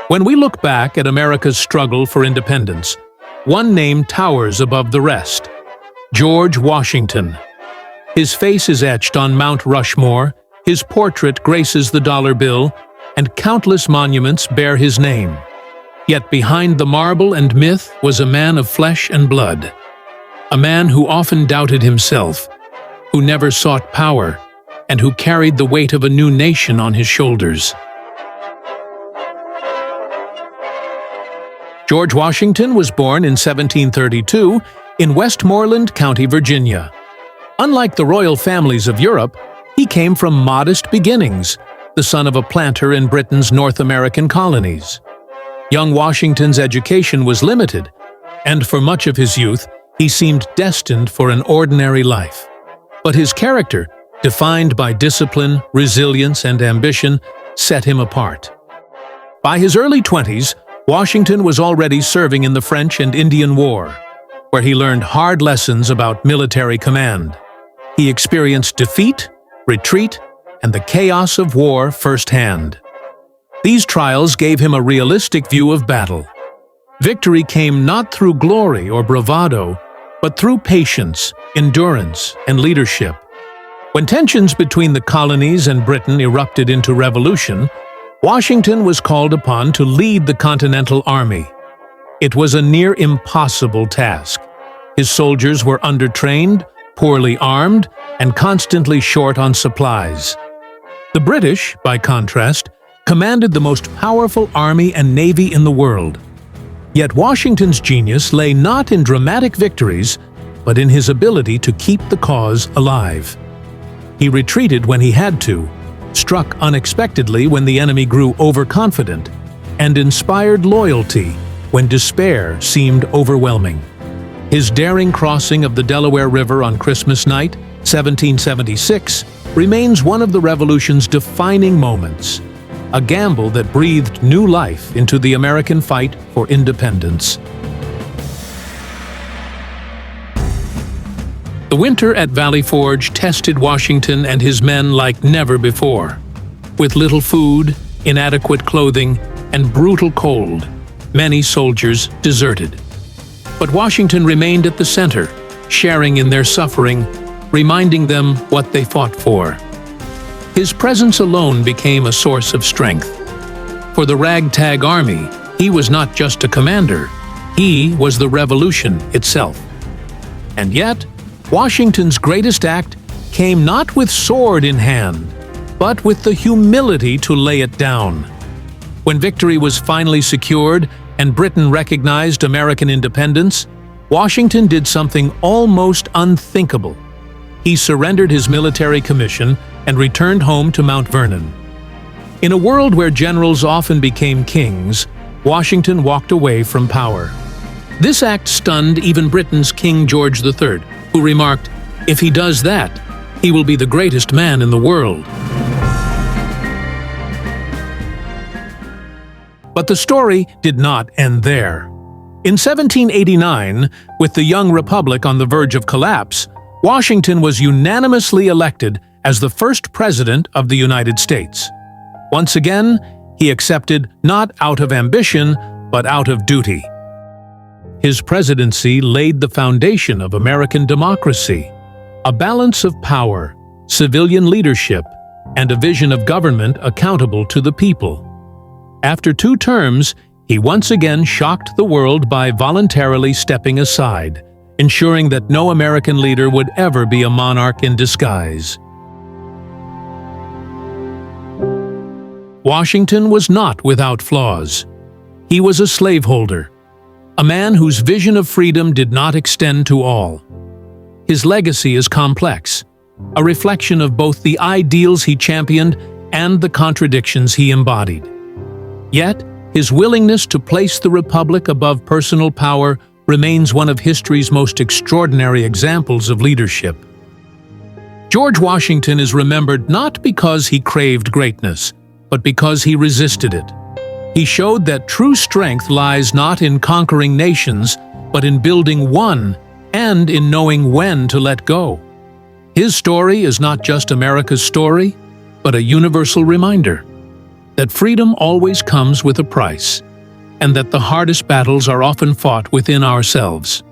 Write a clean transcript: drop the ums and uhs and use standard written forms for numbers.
When we look back at America's struggle for independence, one name towers above the rest: George Washington. His face is etched on Mount Rushmore, his portrait graces the dollar bill, and countless monuments bear his name. Yet behind the marble and myth was a man of flesh and blood. A man who often doubted himself, who never sought power, and who carried the weight of a new nation on his shoulders. George Washington was born in 1732 in Westmoreland County, Virginia. Unlike the royal families of Europe, he came from modest beginnings, the son of a planter in Britain's North American colonies. Young Washington's education was limited, and for much of his youth, he seemed destined for an ordinary life. But his character, defined by discipline, resilience, and ambition, set him apart. By his early 20s, Washington was already serving in the French and Indian War, where he learned hard lessons about military command. He experienced defeat, retreat, and the chaos of war firsthand. These trials gave him a realistic view of battle. Victory came not through glory or bravado, but through patience, endurance, and leadership. When tensions between the colonies and Britain erupted into revolution, Washington was called upon to lead the Continental Army. It was a near impossible task. His soldiers were undertrained, poorly armed, and constantly short on supplies. The British, by contrast, commanded the most powerful army and navy in the world. Yet Washington's genius lay not in dramatic victories, but in his ability to keep the cause alive. He retreated when he had to, struck unexpectedly when the enemy grew overconfident, and inspired loyalty when despair seemed overwhelming. His daring crossing of the Delaware River on Christmas night, 1776, remains one of the Revolution's defining moments, a gamble that breathed new life into the American fight for independence. The winter at Valley Forge tested Washington and his men like never before. With little food, inadequate clothing, and brutal cold, many soldiers deserted. But Washington remained at the center, sharing in their suffering, reminding them what they fought for. His presence alone became a source of strength. For the ragtag army, he was not just a commander, he was the revolution itself. And yet, Washington's greatest act came not with sword in hand, but with the humility to lay it down. When victory was finally secured and Britain recognized American independence, Washington did something almost unthinkable. He surrendered his military commission and returned home to Mount Vernon. In a world where generals often became kings, Washington walked away from power. This act stunned even Britain's King George III, who remarked, "If he does that, he will be the greatest man in the world." But the story did not end there. In 1789, with the young republic on the verge of collapse, Washington was unanimously elected as the first president of the United States. Once again, he accepted not out of ambition, but out of duty. His presidency laid the foundation of American democracy, a balance of power, civilian leadership, and a vision of government accountable to the people. After 2 terms, he once again shocked the world by voluntarily stepping aside, ensuring that no American leader would ever be a monarch in disguise. Washington was not without flaws. He was a slaveholder, a man whose vision of freedom did not extend to all. His legacy is complex, a reflection of both the ideals he championed and the contradictions he embodied. Yet, his willingness to place the Republic above personal power remains one of history's most extraordinary examples of leadership. George Washington is remembered not because he craved greatness, but because he resisted it. He showed that true strength lies not in conquering nations, but in building one and in knowing when to let go. His story is not just America's story, but a universal reminder. that freedom always comes with a price, and that the hardest battles are often fought within ourselves.